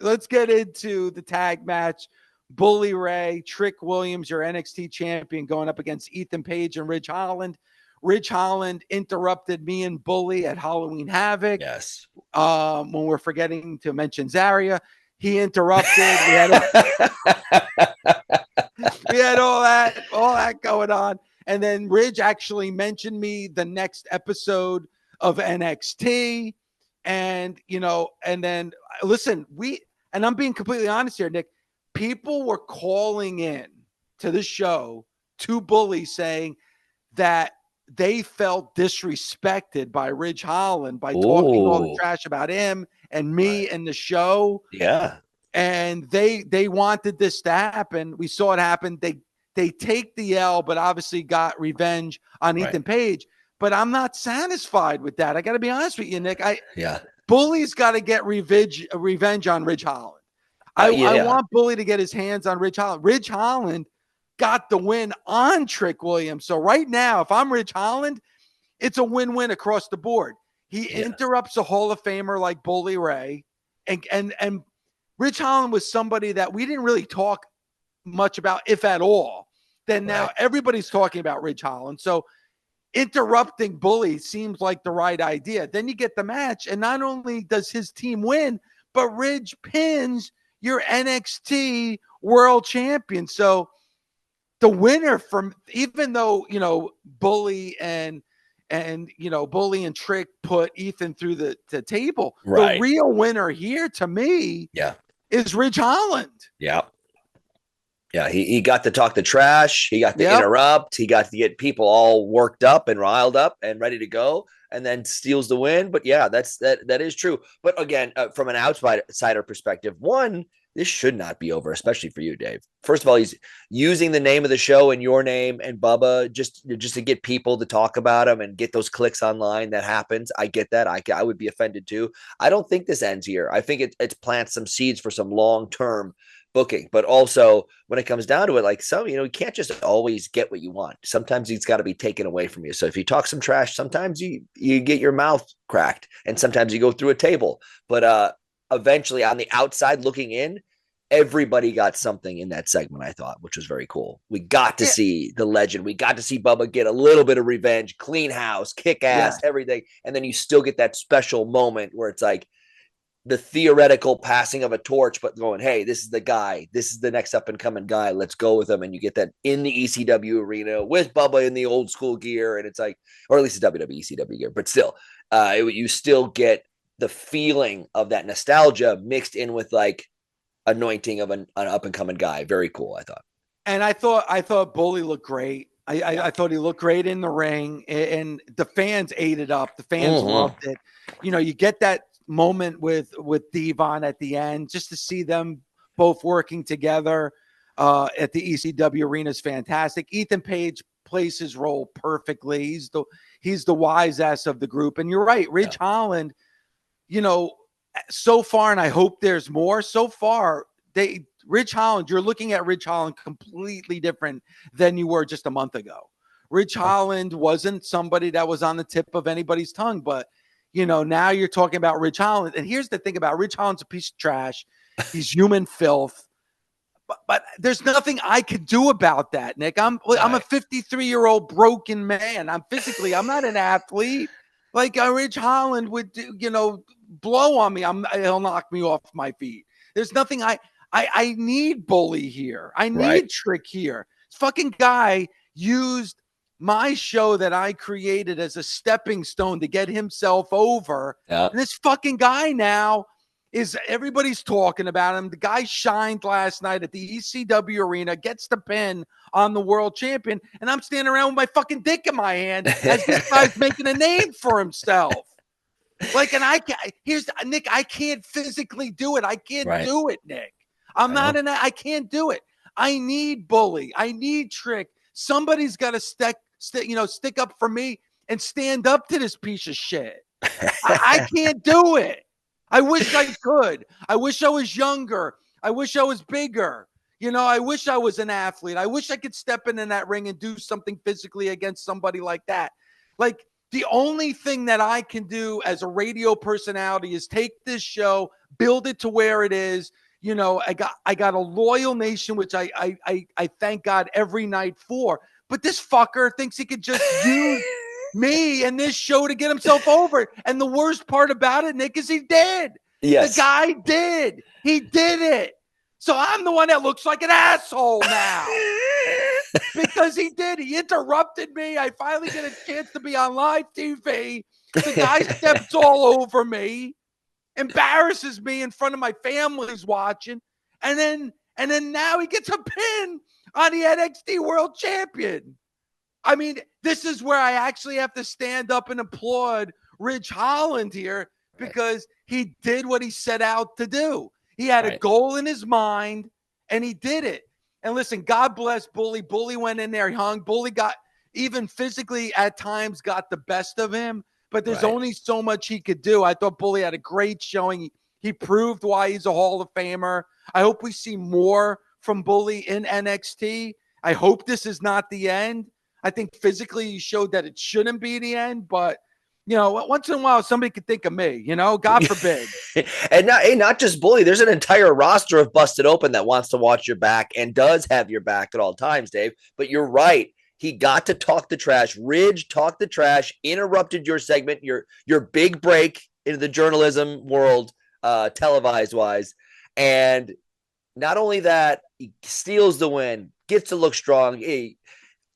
let's get into the tag match. Bully Ray, Trick Williams, your NXT champion, going up against Ethan Page and Ridge Holland. Ridge Holland interrupted me and Bully at Halloween Havoc. Yes. When we're forgetting to mention Zaria, he interrupted. We had all that going on. And then Ridge actually mentioned me the next episode of NXT. And, and then listen, and I'm being completely honest here, Nick, people were calling in to the show to Bully saying that they felt disrespected by Ridge Holland by talking all the trash about him and me and the show. Yeah. And they wanted this to happen. We saw it happen. They take the L, but obviously got revenge on Ethan Page. But I'm not satisfied with that. I got to be honest with you, Nick. Bully's got to get revenge on Ridge Holland. I want Bully to get his hands on Ridge Holland. Ridge Holland got the win on Trick Williams. So right now, if I'm Ridge Holland, it's a win-win across the board. He interrupts a Hall of Famer like Bully Ray. And Ridge Holland was somebody that we didn't really talk much about, if at all. Then now everybody's talking about Ridge Holland. So interrupting Bully seems like the right idea. Then you get the match, and not only does his team win, but Ridge pins your NXT world champion. So the winner from, even though, Bully and Bully and Trick put Ethan through the table, the real winner here to me is Ridge Holland. Yeah. Yeah, he got to talk the trash. He got to interrupt. He got to get people all worked up and riled up and ready to go, and then steals the win. But yeah, that is true. But again, from an outsider perspective, this should not be over, especially for you, Dave. First of all, he's using the name of the show and your name and Bubba just to get people to talk about him and get those clicks online. That happens. I get that. I would be offended too. I don't think this ends here. I think it plants some seeds for some long-term booking, but also when it comes down to it, like you can't just always get what you want. Sometimes it's got to be taken away from you. So if you talk some trash, sometimes you get your mouth cracked, and sometimes you go through a table. But eventually, on the outside looking in, everybody got something in that segment, I thought, which was very cool. We got to see the legend. We got to see Bubba get a little bit of revenge, clean house, kick ass, everything. And then you still get that special moment where it's like the theoretical passing of a torch, but going, hey, this is the guy. This is the next up and coming guy. Let's go with him. And you get that in the ECW arena with Bubba in the old school gear. And it's like, or at least the WWE ECW gear, but still, you still get the feeling of that nostalgia mixed in with like anointing of an up and coming guy. Very cool, I thought. And I thought Bully looked great. I thought he looked great in the ring, and the fans ate it up. The fans loved it. You get that moment with Devon at the end, just to see them both working together at the ECW arena is fantastic. Ethan Page plays his role perfectly. He's the wise ass of the group. And you're right, Ridge Holland, so far, and I hope there's more, so far, Ridge Holland, you're looking at Ridge Holland completely different than you were just a month ago. Ridge Holland wasn't somebody that was on the tip of anybody's tongue, but now you're talking about Ridge Holland. And here's the thing about Ridge Holland's a piece of trash. He's human filth. But there's nothing I could do about that, Nick. I'm a 53-year-old broken man. I'm not an athlete. Like Ridge Holland would, blow on me. He'll knock me off my feet. There's nothing I need Bully here. I need Trick here. This fucking guy used my show that I created as a stepping stone to get himself over. And this fucking guy now everybody's talking about him. The guy shined last night at the ECW arena, gets the pin on the world champion, and I'm standing around with my fucking dick in my hand as this guy's making a name for himself. Like, and Nick, I can't physically do it. I can't do it, Nick. I can't do it. I need Bully. I need Trick. Somebody's got to stick up for me and stand up to this piece of shit. I can't do it. I wish I could. I wish I was younger. I wish I was bigger. I wish I was an athlete. I wish I could step in that ring and do something physically against somebody like that. Like, the only thing that I can do as a radio personality is take this show, build it to where it is. You know, I got a loyal nation, which I thank God every night for. But this fucker thinks he could just use me and this show to get himself over. And the worst part about it, Nick, is he did. Yes. The guy did. He did it. So I'm the one that looks like an asshole now. Because he did. He interrupted me. I finally get a chance to be on live TV. The guy steps all over me, embarrasses me in front of my family's watching, and then now he gets a pin on the NXT World Champion. I mean, this is where I actually have to stand up and applaud Ridge Holland here, because he did what he set out to do. He had a goal in his mind, and he did it. And listen, God bless Bully. Bully went in there, he hung. Bully got, even physically at times, got the best of him. But there's only so much he could do. I thought Bully had a great showing. He proved why he's a Hall of Famer. I hope we see more from Bully in NXT. I hope this is not the end. I think physically he showed that it shouldn't be the end. But, you know, once in a while, somebody could think of me, you know, God forbid. And not just Bully. There's an entire roster of Busted Open that wants to watch your back and does have your back at all times, Dave. But you're right. He got to talk the trash. Ridge talked the trash, interrupted your segment, your big break into the journalism world, televised-wise. And not only that, he steals the win, gets to look strong.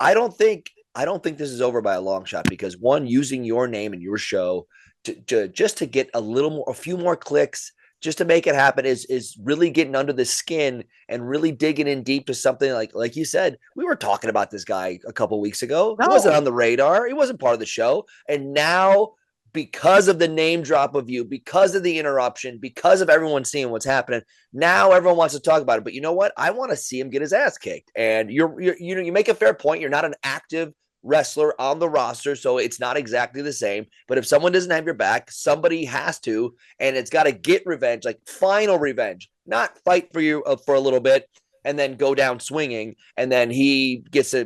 I don't think this is over by a long shot, because one, using your name and your show to just to get a few more clicks, just to make it happen, is really getting under the skin and really digging in deep to something like you said. We were talking about this guy a couple of weeks ago. He wasn't on the radar. He wasn't part of the show. And now, because of the name drop of you, because of the interruption, because of everyone seeing what's happening, now everyone wants to talk about it. But you know what? I want to see him get his ass kicked. And you make a fair point. You're not an active wrestler on the roster, so it's not exactly the same. But if someone doesn't have your back, somebody has to, and it's got to get revenge, like final revenge, not fight for you for a little bit and then go down swinging, and then he gets to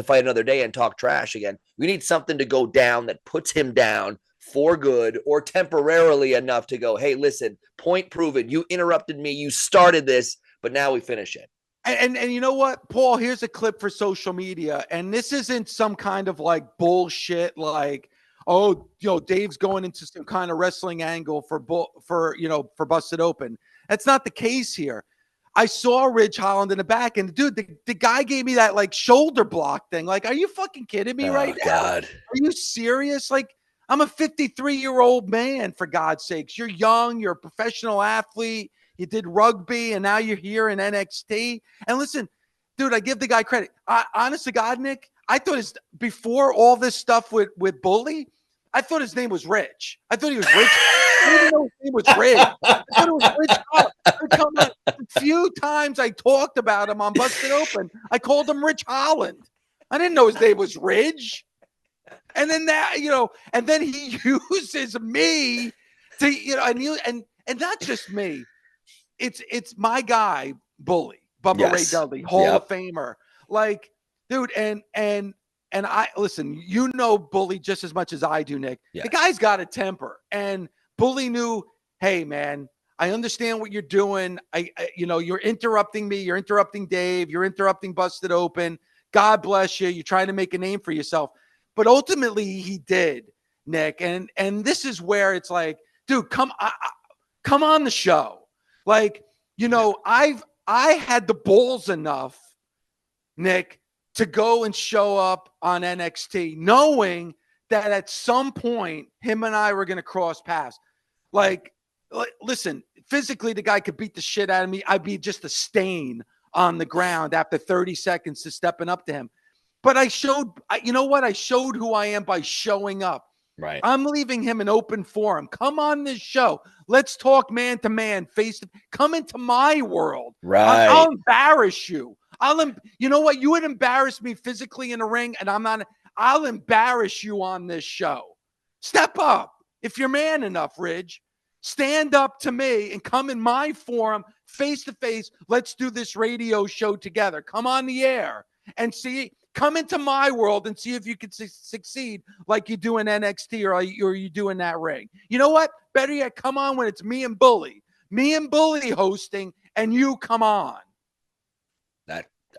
fight another day and talk trash again. We need something to go down that puts him down for good, or temporarily enough to go, hey, listen, point proven. You interrupted me. You started this, but now we finish it. And you know what, Paul, here's a clip for social media. And this isn't some kind of like bullshit, like, oh, you know, Dave's going into some kind of wrestling angle for Busted Open. That's not the case here. I saw Ridge Holland in the back, and dude, the guy gave me that like shoulder block thing. Like, are you fucking kidding me right now? God. Are you serious? Like, I'm a 53-year-old man, for God's sakes. You're young, you're a professional athlete. You did rugby, and now you're here in NXT. And listen, dude, I give the guy credit. Honest to God, Nick, I thought before all this stuff with Bully, I thought his name was Rich. I thought he was Rich. I didn't know his name was Rich. I thought it was Rich. A few times I talked about him on Busted Open, I called him Rich Holland. I didn't know his name was Ridge. And then and then he uses me to, and not just me. It's my guy, Bully, Bubba Ray Dudley, Hall of Famer. Like, dude, and I listen, you know Bully just as much as I do, Nick. Yeah. The guy's got a temper, and Bully knew, hey man, I understand what you're doing. You're interrupting me, you're interrupting Dave, you're interrupting Busted Open. God bless you. You're trying to make a name for yourself. But ultimately he did, Nick. And this is where it's like, dude, come on the show. Like, I had the balls enough, Nick, to go and show up on NXT, knowing that at some point him and I were going to cross paths. Like, listen, physically the guy could beat the shit out of me. I'd be just a stain on the ground after 30 seconds to stepping up to him. But I showed who I am by showing up. Right. I'm leaving him an open forum. Come on this show. Let's talk man to man, face to. Come into my world. Right. I'll embarrass you. You know what? You would embarrass me physically in a ring, and I'm not. I'll embarrass you on this show. Step up if you're man enough, Ridge. Stand up to me and come in my forum, face to face. Let's do this radio show together. Come on the air and see. Come into my world and see if you can succeed like you do in NXT or you do in that ring. You know what? Better yet, come on when it's me and Bully hosting, and you come on.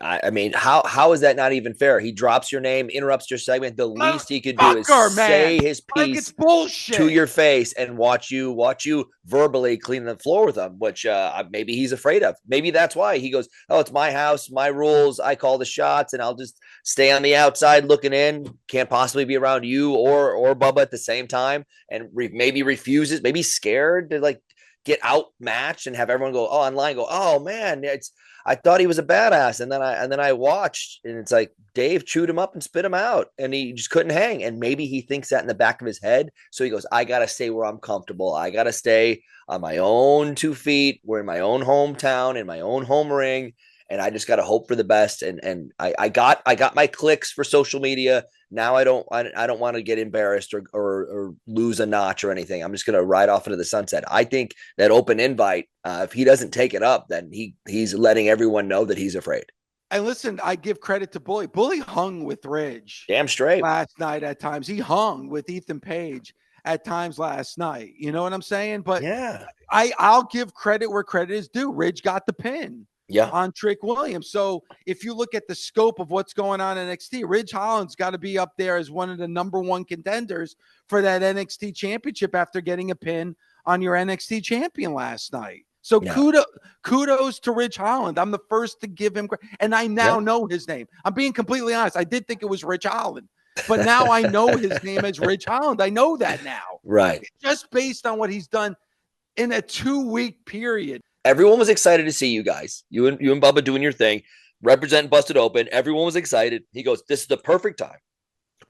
I mean, how is that not even fair? He drops your name, interrupts your segment. The least he could do is say his piece like it's bullshit to your face and watch you verbally clean the floor with him, which maybe he's afraid of. Maybe that's why he goes, "Oh, it's my house, my rules. I call the shots, and I'll just stay on the outside looking in. Can't possibly be around you or Bubba at the same time." And maybe refuses, maybe scared to like get outmatched and have everyone go online, "Oh man, I thought he was a badass." And then I watched, and it's like Dave chewed him up and spit him out, and he just couldn't hang. And maybe he thinks that in the back of his head. So he goes, "I got to stay where I'm comfortable. I got to stay on my own 2 feet. We're in my own hometown, in my own home ring. And I just got to hope for the best." And I got my clicks for social media. Now I don't want to get embarrassed or lose a notch or anything. I'm just going to ride off into the sunset. I think that open invite, if he doesn't take it up, then he's letting everyone know that he's afraid. And listen, I give credit to Bully. Bully hung with Ridge. Damn straight. Last night at times. He hung with Ethan Page at times last night. You know what I'm saying? But yeah, I'll give credit where credit is due. Ridge got the pin. Yeah. On Trick Williams. So if you look at the scope of what's going on in NXT, Ridge Holland's got to be up there as one of the number one contenders for that NXT championship after getting a pin on your NXT champion last night. So kudos to Ridge Holland. I'm the first to give him credit. And I now know his name. I'm being completely honest. I did think it was Ridge Holland, but now I know his name as Ridge Holland. I know that now. Right. Just based on what he's done in a 2-week period. Everyone was excited to see you guys. You and Bubba doing your thing, representing Busted Open. Everyone was excited. He goes, "This is the perfect time.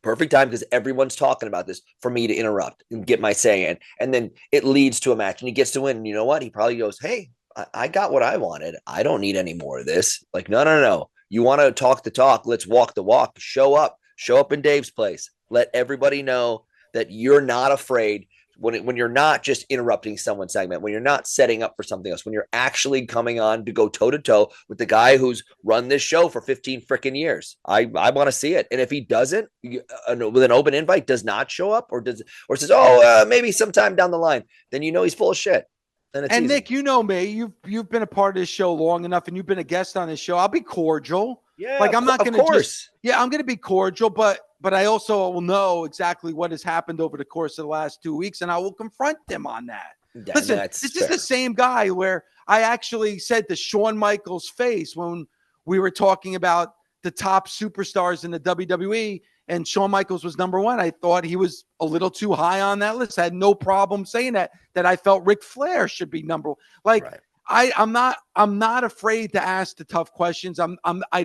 Perfect time because everyone's talking about this for me to interrupt and get my say in." And then it leads to a match and he gets to win. And you know what? He probably goes, "Hey, I got what I wanted. I don't need any more of this." Like, no. You want to talk the talk. Let's walk the walk. Show up in Dave's place. Let everybody know that you're not afraid. When you're not just interrupting someone's segment, when you're not setting up for something else, when you're actually coming on to go toe to toe with the guy who's run this show for 15 freaking years. I want to see it. And if he doesn't, with an open invite, does not show up or says, maybe sometime down the line, then you know he's full of shit. And easy. Nick, you know me, you've been a part of this show long enough and you've been a guest on this show. I'll be cordial. Yeah. Like I'm not going to I'm going to be cordial, but I also will know exactly what has happened over the course of the last 2 weeks, and I will confront them on that. Listen, this is the same guy where I actually said to Shawn Michaels' face when we were talking about the top superstars in the WWE, and Shawn Michaels was number one. I thought he was a little too high on that list. I had no problem saying that I felt Ric Flair should be number one. Like, right. I'm not afraid to ask the tough questions. I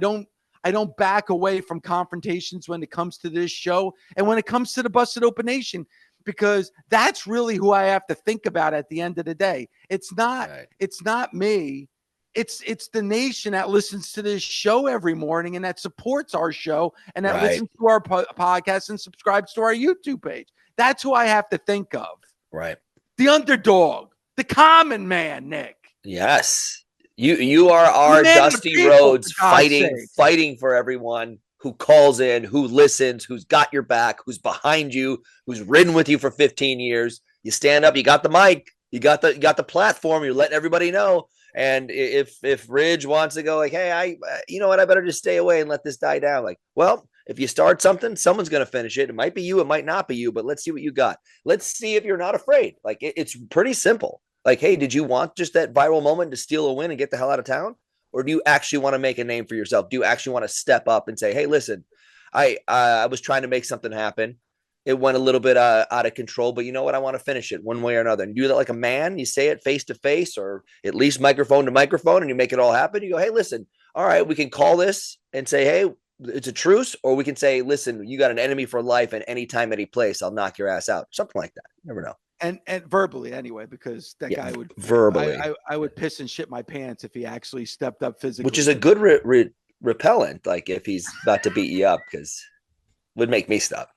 don't back away from confrontations when it comes to this show and when it comes to the Busted Open Nation, because that's really who I have to think about at the end of the day. It's not me. It's the nation that listens to this show every morning and that supports our show and that listens to our podcast and subscribes to our YouTube page. That's who I have to think of. Right. The underdog, the common man, Nick. Yes. You are our Dusty Rhodes fighting for everyone who calls in, who listens, who's got your back, who's behind you, who's ridden with you for 15 years. You stand up, you got the mic, you got the platform, you're letting everybody know. And if Ridge wants to go like, "Hey, you know what, I better just stay away and let this die down." Like, well, if you start something, someone's going to finish it. It might be you, it might not be you, but let's see what you got. Let's see if you're not afraid. Like, it's pretty simple. Like, hey, did you want just that viral moment to steal a win and get the hell out of town? Or do you actually want to make a name for yourself? Do you actually want to step up and say, "Hey, listen, I was trying to make something happen. It went a little bit out of control, but you know what? I want to finish it one way or another." And you do that like a man. You say it face to face or at least microphone to microphone, and you make it all happen. You go, "Hey, listen, all right, we can call this and say, hey, it's a truce," or we can say, "Listen, you got an enemy for life, and anytime, any place, I'll knock your ass out." Something like that. You never know. And verbally anyway, because that guy would verbally. I would piss and shit my pants if he actually stepped up physically. Which is a good repellent. Like if he's about to beat you up, because would make me stop.